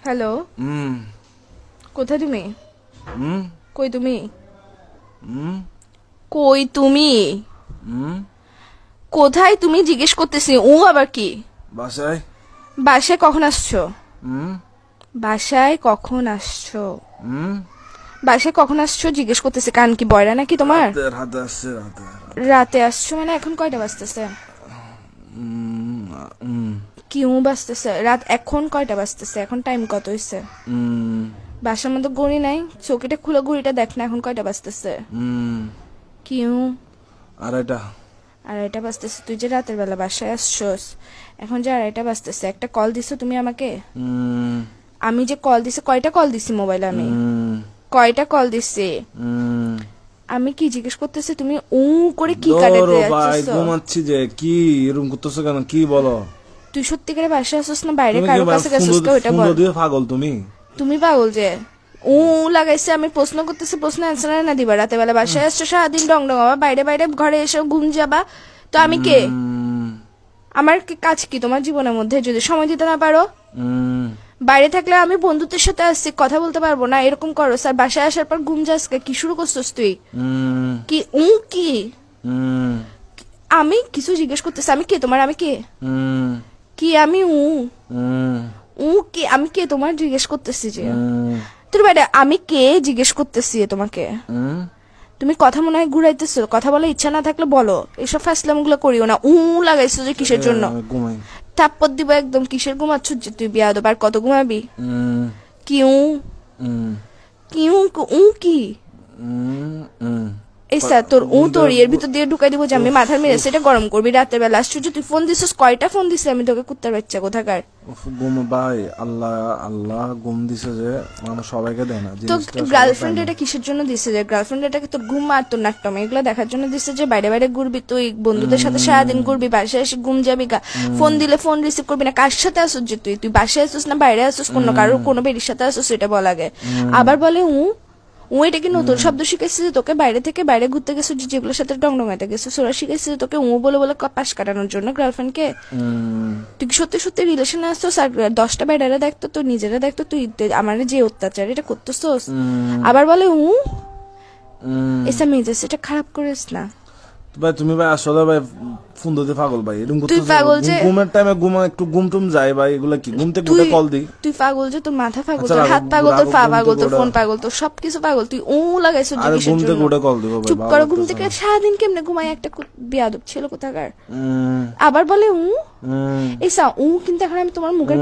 Hello, কোথায় তুমি? কই তুমি? কই তুমি? কোথায় তুমি জিজ্ঞেস করতেছি। আবার কি? বাসায়। বাসায় কখন আসছো? বাসায় কখন আসছো? বাসায় কখন আসছো জিজ্ঞেস করতেছি। কান কি বয়রা নাকি তোমার? রাতে আসছে রাতে। রাতে আসছো মানে এখন কয়টা বাজতেছে? কি বাজতেছে? রাত এখন কয়টা বাজতেছে? এখন টাইম কত হইছে? বাসার মধ্যে ঘড়ি নাই? চোখেটা খুলে ঘড়িটা দেখ না, এখন কয়টা বাজতেছে? কি আড়াইটা। আড়াইটা বাজতেছে। তুই যে রাতের বেলা বাসায় আসছোস, এখন যে আড়াইটা বাজতেছে, একটা কল দিছো তুমি আমাকে? আমি যে কল দিছি, কয়টা কল দিছি মোবাইলে? আমি কয়টা কল দিছি? আমি কি জিজ্ঞেস করতেছি, তুমি করে কি কাটাতে যাচ্ছিস? ঘুমাচ্ছি যে। কি এরকম করতেছো কেন? কি বলো? তুই সত্যিকারে বাসায় আসছিস না বাইরে কারোর কাছে গেছিস? ওইটা বল। পাগল তুমি? তুমি পাগল যে লাগাইছে। আমি প্রশ্ন করতেছি, প্রশ্ন অ্যান্সার না দিবা? রাতে বেলা বাসায় আসছো, সারাদিন ডং ডং আবার বাইরে বাইরে ঘরে এসে ঘুম যাবা। তো আমি কে? আমার কি কাজ কি তোমার জীবনের মধ্যে যদি সময় দিতে না পারো? বাইরে থাকলে আমি বন্ধুদের সাথে আসছি, কথা বলতে পারবো না? এরকম করো স্যার। বাসায় আসার পর ঘুম যাস, কি শুরু করছিস তুই? কি কি? আমি কিছু জিজ্ঞেস করতেছি। আমি কে তোমার? আমি কে? কি আমি কি? আমি কে তোমার জিজ্ঞেস করতেছি যে তোর বাইরে আমি কে জিজ্ঞেস করতেছি তোমাকে। তুমি কথা মনে হয় ঘুরাইতেছো। কথা বলার ইচ্ছা না থাকলে বলো। এইসব ফাসলাম গুলো করিও না। লাগাইছো যে কিসের জন্য? থাপ্পড় দিব একদম। কিসের ঘুমাচ্ছ যে তুই? বিয়াদব। আর কত ঘুমাবি? কি কি? এই স্যার তোর তোর এর ভিতর দিয়ে ঢুকাই দিব যে আমি মাথার মেরে সেটা গরম করবি রাতের বেলা। আশ্চর্য, তুই ফোন দিছিস। কয়টা ফোন দিছিস আমি তোকে? কুত্তার বাচ্চা কোথাকার। ঘুম ভাই, আল্লাহ আল্লাহ ঘুম দিছে যে মানুষ সবাইকে দেয় না। তো গার্লফ্রেন্ড এটা কিসের জন্য দিছে? যে গার্লফ্রেন্ড এটাকে তোর ঘুম আর তোর নাট্যম এগুলো দেখার জন্য দিছে যে বাইরে বাইরে ঘুরবি তুই, বন্ধুদের সাথে সারাদিন ঘুরবি, বাসায় এসে ঘুম যাবি গা। ফোন দিলে ফোন রিসিভ করবি না। কার সাথে আসুস যে তুই? তুই বাসায় আসুস না বাইরে আসুস? কারোর কোনো বেরির সাথে আসুস? এটা বল আগে। আবার বলে এটা কি নতুন শব্দ শিখেছিস যে তোকে? বাইরে থেকে বাইরে ঘুরতে গেছিস, যেগুলোর সাথে ডংডঙাইতে গেছিস, ওরা শিখেছিস তোকে বলে বলে পাশ কাটানোর জন্য গার্লফ্রেন্ডকে? তুই কি সত্যি সত্যি রিলেশনে আসছিস? আর 10টা বেড়ারা দেখতো, তো নিজেরা দেখতো তুই আমার যে অত্যাচার এটা করতেছস। আবার বলে এসা মেজাজ এটা খারাপ করিস না ভাই। তুমি ভাই আসলে ভাই ফোন দিতে পাগল ভাই। এরকম তুই পাগল যে ঘুমের টাইমে একটু ঘুম টুম যায় ভাই। এগুলা কি? ঘুম থেকে উঠে কল দিই? তুই পাগল যে, তোর মাথা পাগল, তোর হাত পাগল, তোর পা পাগল, তোর ফোন পাগল, তোর সবকিছু পাগল। তুই লাগাইছিস যে কিসের জন্য? ঘুম থেকে উঠে কল দিব ভাই। চুপ করো। ঘুম থেকে সারাদিন কেমনে ঘুমাই একটা বিয়াদব ছিল কোথাকার। আবার বলে এসা কিন্তু এখন আমি তোমার মুখের